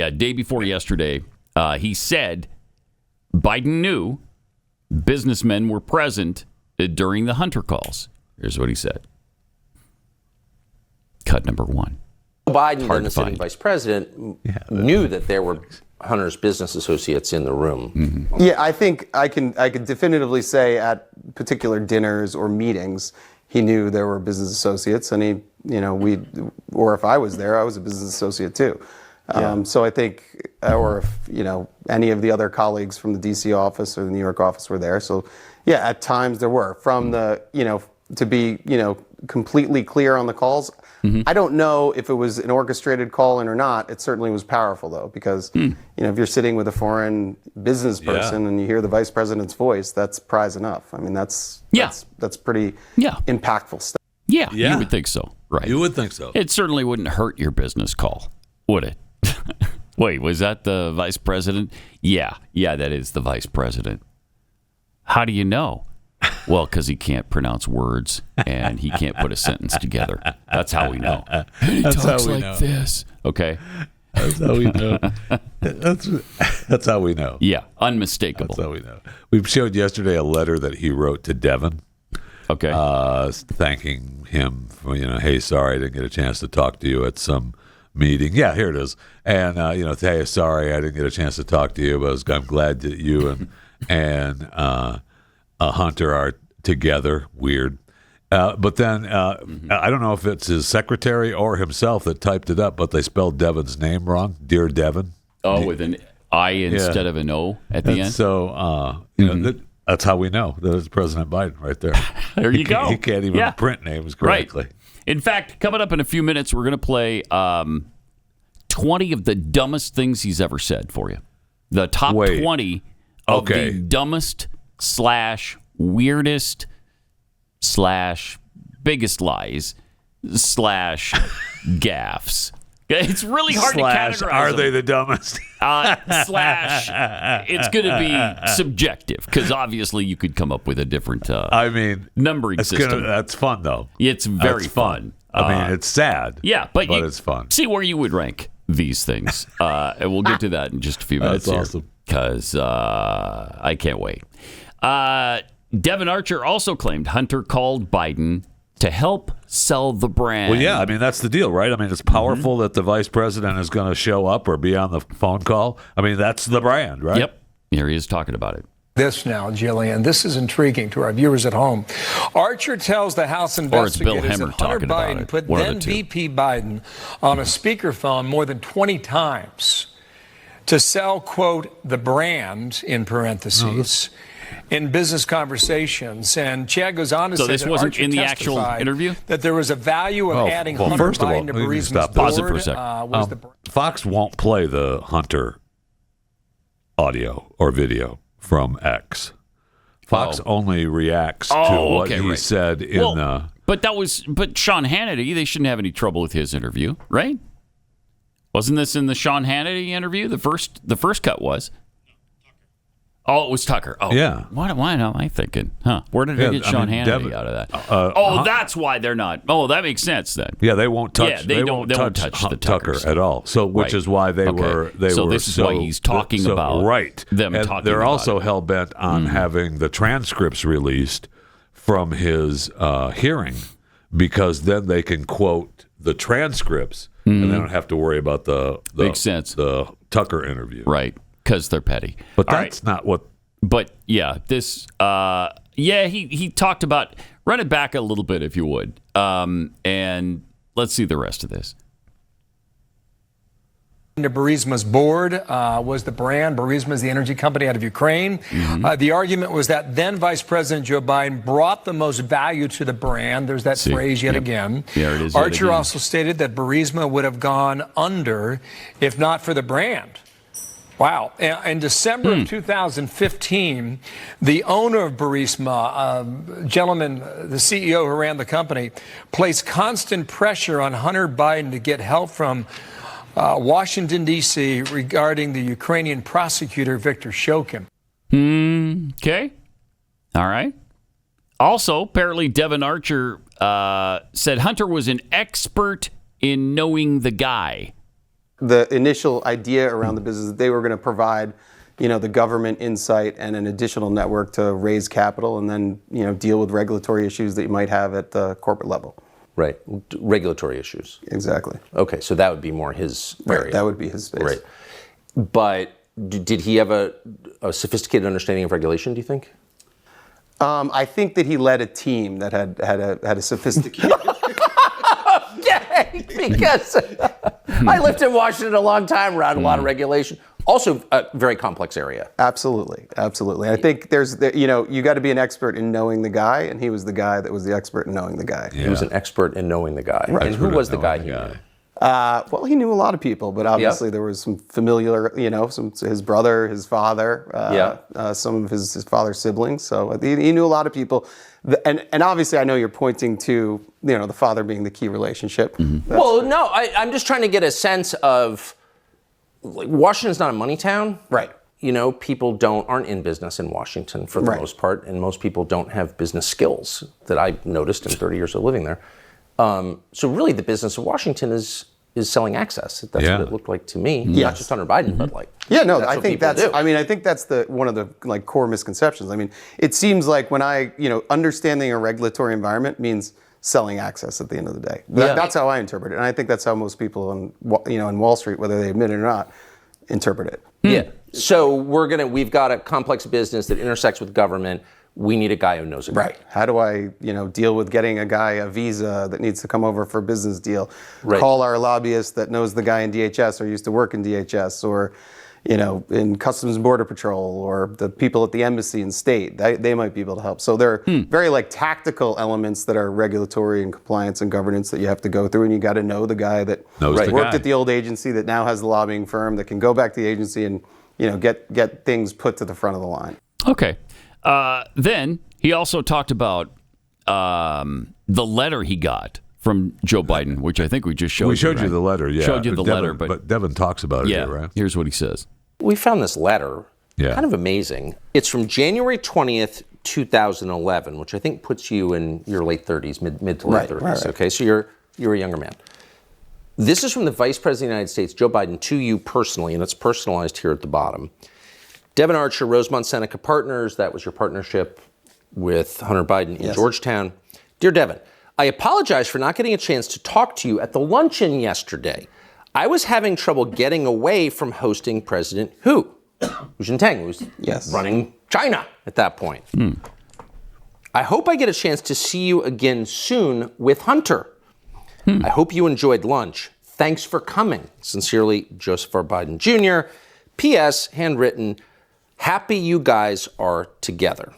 yeah, day before yesterday, he said Biden knew businessmen were present during the Hunter calls. Here's what he said. Cut number one. Biden and the sitting vice president knew that there were Hunter's business associates in the room. Mm-hmm. Yeah, I think I can definitively say at particular dinners or meetings, he knew there were business associates, and or if I was there, I was a business associate too. So I think, or if any of the other colleagues from the D.C. office or the New York office were there. So yeah, at times there were. From the to be completely clear on the calls. Mm-hmm. I don't know if it was an orchestrated call-in or not. It certainly was powerful, though, because if you're sitting with a foreign business person and you hear the vice president's voice, that's prize enough. I mean, that's pretty impactful stuff. Yeah, you would think so, right? You would think so. It certainly wouldn't hurt your business call, would it? Wait, was that the vice president? Yeah, that is the vice president. How do you know? Well, because he can't pronounce words and he can't put a sentence together. That's how we know. And he talks like this. Okay. That's how we know. That's how we know. Yeah, unmistakable. That's how we know. We showed yesterday a letter that he wrote to Devon. Okay. Thanking him for, hey, sorry I didn't get a chance to talk to you at some meeting. Yeah, here it is. And, hey, sorry I didn't get a chance to talk to you, but I'm glad that you and Hunter are together. Weird. But then I don't know if it's his secretary or himself that typed it up, but they spelled Devon's name wrong. Dear Devon. Oh, with an I instead of an O at the end. So, that's how we know that it's President Biden right there. There you go. He can't even print names correctly. Right. In fact, coming up in a few minutes, we're going to play 20 of the dumbest things he's ever said for you. The top 20 of the dumbest / weirdest / biggest lies / gaffes. It's really hard to categorize are them. They the dumbest? / it's going to be subjective because obviously you could come up with a different numbering system. That's fun, though. It's very fun. It's sad. Yeah, but it's fun. See where you would rank these things. And we'll get to that in just a few minutes. That's awesome. Because I can't wait. Devon Archer also claimed Hunter called Biden to help sell the brand. Well, yeah, that's the deal, right? It's powerful that the vice president is going to show up or be on the phone call. That's the brand, right? Yep. Here he is talking about it. This now, Jillian. This is intriguing to our viewers at home. Archer tells the House investigators that Hunter Biden put then VP Biden on a speakerphone more than 20 times to sell, quote, the brand, in parentheses, in business conversations. And Chad goes on to say this that wasn't Archer in the actual interview? that there was a value of adding Hunter first of all, Biden to Burisma's board. Pause it for a second. Fox won't play the Hunter audio or video from X. Fox only reacts to what he said in the... But Sean Hannity, they shouldn't have any trouble with his interview, right? Wasn't this in the Sean Hannity interview? The first cut was. Oh, it was Tucker. Oh, yeah. Why am I thinking? Where did I get Sean Hannity out of that? That's why they're not. Oh, that makes sense then. Yeah, they won't touch. Yeah, they won't touch the Tucker at all. So, which is why they were. So this is why he's talking about them and talking. They're about also it. hell bent on having the transcripts released from his hearing, because then they can quote the transcripts and they don't have to worry about the makes sense. The Tucker interview, right? Because they're petty. But that's not what. But yeah, this. He talked about. Run it back a little bit, if you would, and let's see the rest of this. To Burisma's board was the brand. Burisma is the energy company out of Ukraine. The argument was that then Vice President Joe Biden brought the most value to the brand. There's that phrase yet again. Yeah, it is. Archer also stated that Burisma would have gone under if not for the brand. Wow. In December of 2015, the owner of Burisma, gentleman, the CEO who ran the company, placed constant pressure on Hunter Biden to get help from Washington, D.C. regarding the Ukrainian prosecutor, Viktor Shokin. Okay. All right. Also, apparently Devon Archer said Hunter was an expert in knowing the guy. the initial idea around the business that they were going to provide, the government insight and an additional network to raise capital and then, deal with regulatory issues that you might have at the corporate level. Right. Regulatory issues. Exactly. Okay, so that would be more his area. Right, that would be his space. Right. But did he have a sophisticated understanding of regulation, do you think? I think that he led a team that had a sophisticated... Okay, because I lived in Washington a long time, around a lot of regulation. Also, a very complex area. Absolutely. I think you got to be an expert in knowing the guy, and he was the guy that was the expert in knowing the guy. Yeah. He was an expert in knowing the guy. Right. And who was the guy he knew? Well, he knew a lot of people, but obviously there was some familiar, his brother, his father, some of his father's siblings. So he knew a lot of people. And obviously I know you're pointing to, the father being the key relationship. Mm-hmm. Well, no, I'm just trying to get a sense of, Washington's not a money town. Right. People aren't in business in Washington for the most part, and most people don't have business skills that I've noticed in 30 years of living there. So really the business of Washington is selling access. That's what it looked like to me. Yes. Not just under Biden, but I think that's one of the core misconceptions. I mean, it seems like when understanding a regulatory environment means selling access at the end of the day. That's how I interpret it. And I think that's how most people in Wall Street, whether they admit it or not, interpret it. Yeah. So we've got a complex business that intersects with government. We need a guy who knows it. Right. How do I, deal with getting a guy a visa that needs to come over for a business deal? Right. Call our lobbyist that knows the guy in DHS or used to work in DHS or, in Customs and Border Patrol or the people at the embassy and state. They might be able to help. So there are very tactical elements that are regulatory and compliance and governance that you have to go through, and you got to know the guy that worked at the old agency that now has the lobbying firm that can go back to the agency and get things put to the front of the line. Okay. Then he also talked about the letter he got from Joe Biden, which I think we just showed you. We showed you the letter, yeah. Showed you the letter. But Devon talks about it here, right? Here's what he says. We found this letter kind of amazing. It's from January 20th, 2011, which I think puts you in your late 30s, mid to late 30s. Right. Okay, so you're a younger man. This is from the Vice President of the United States, Joe Biden, to you personally, and it's personalized here at the bottom. Devon Archer, Rosemont Seneca Partners, that was your partnership with Hunter Biden in Georgetown. Dear Devon, I apologize for not getting a chance to talk to you at the luncheon yesterday. I was having trouble getting away from hosting President Hu Jintang, who was running China at that point. I hope I get a chance to see you again soon with Hunter. I hope you enjoyed lunch. Thanks for coming. Sincerely, Joseph R. Biden Jr. P.S. Handwritten, happy you guys are together.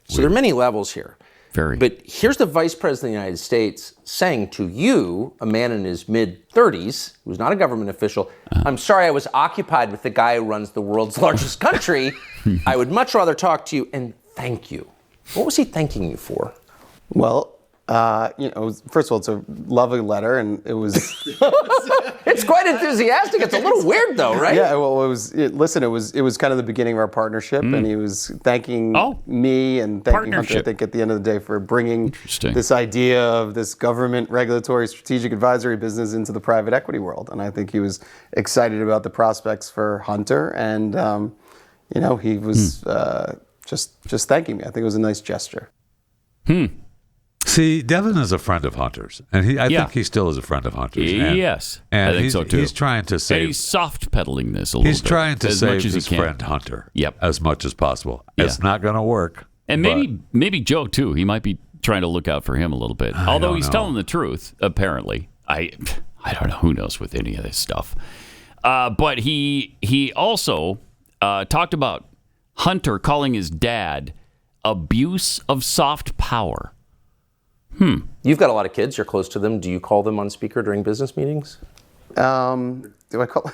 So there are many levels here. But here's the Vice President of the United States saying to you, a man in his mid-30s, who's not a government official, I'm sorry I was occupied with the guy who runs the world's largest country. I would much rather talk to you and thank you. What was he thanking you for? Well, first of all, it's a lovely letter, and it was... It's quite enthusiastic. It's a little weird, though, right? Yeah, well, it was kind of the beginning of our partnership, and he was thanking me and thanking Hunter, I think, at the end of the day for bringing this idea of this government regulatory strategic advisory business into the private equity world. And I think he was excited about the prospects for Hunter, and, he was just thanking me. I think it was a nice gesture. See, Devon is a friend of Hunter's, and I think he still is a friend of Hunter's. Yes, and I think so too. He's trying to save. And he's soft pedaling this a little bit. He's trying to save his friend Hunter. As much as possible. It's not going to work. And maybe Joe too. He might be trying to look out for him a little bit. Although he's telling the truth, apparently. I don't know. Who knows with any of this stuff? But he also talked about Hunter calling his dad abuse of soft power. You've got a lot of kids. You're close to them. Do you call them on speaker during business meetings? Do I call?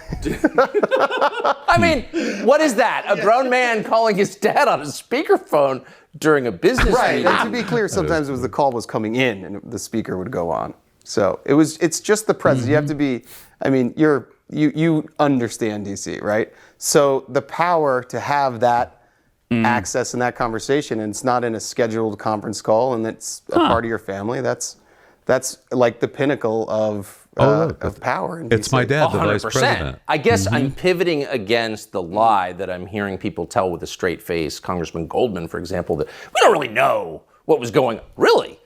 I mean, what is that? A grown man calling his dad on a speakerphone during a business meeting? Right. And to be clear, sometimes it was the call was coming in and the speaker would go on. So it's just the president. You have to be. I mean, you understand DC, right? So the power to have that access in that conversation, and it's not in a scheduled conference call, and it's a part of your family. That's like the pinnacle of of power. In It's DC. my dad, the vice 100%. president. I guess I'm pivoting against the lie that I'm hearing people tell with a straight face. Congressman Goldman, for example, that we don't really know what was going on. Really?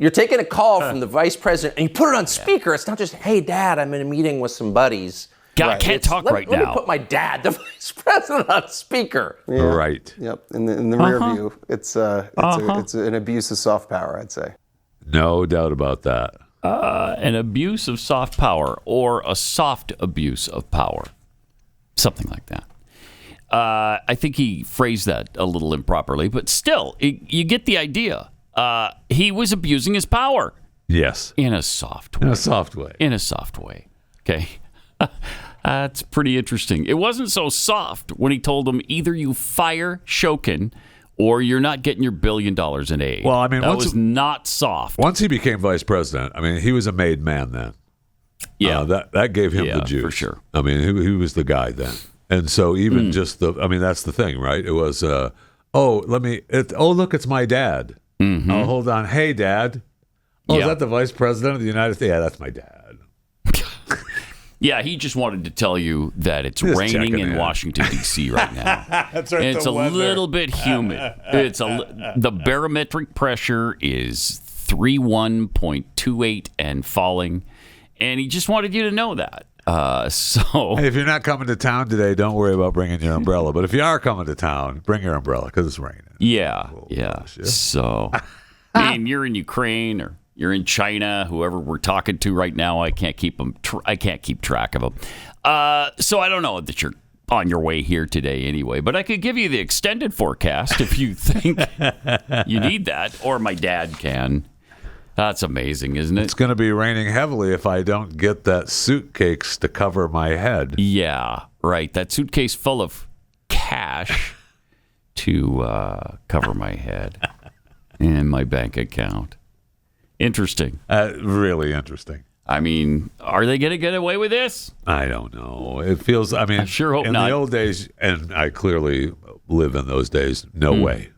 You're taking a call from the vice president and you put it on speaker. It's not just, hey, Dad, I'm in a meeting with some buddies. God, I can't talk right let now. me put my dad, the vice president, on speaker. Yeah. Right. Yep. In the rear view, it's an abuse of soft power, I'd say. No doubt about that. An abuse of soft power or a soft abuse of power. Something like that. I think he phrased that a little improperly, but still, you get the idea. He was abusing his power. Yes. In a soft way. In a soft way. In a soft way. Okay. That's pretty interesting. It wasn't so soft when he told him either you fire Shokin or you're not getting your $1 billion in aid. Well, I mean, that was not soft. Once he became vice president, I mean, he was a made man then. Yeah. That gave him the juice. For sure. I mean, he was the guy then. And so even just that's the thing, right? It was, look, it's my dad. Mm-hmm. Oh, hold on. Hey, Dad. Oh, is that the vice president of the United States? Yeah, that's my dad. Yeah, he just wanted to tell you that it's raining in Washington, D.C. right now. That's right. It's a little bit humid. The barometric pressure is 31.28 and falling, and he just wanted you to know that. Hey, if you're not coming to town today, don't worry about bringing your umbrella. But if you are coming to town, bring your umbrella because it's raining. Yeah. So, I mean, you're in Ukraine or you're in China, whoever we're talking to right now, I can't keep them. I can't keep track of them. So I don't know that you're on your way here today anyway. But I could give you the extended forecast if you think you need that, or my dad can. That's amazing, isn't it? It's going to be raining heavily if I don't get that suitcase to cover my head. Yeah, right. That suitcase full of cash to cover my head and my bank account. Interesting. Really interesting. I mean, are they going to get away with this? I don't know. It feels, I sure hope in not. the old days, and I clearly live in those days, no way.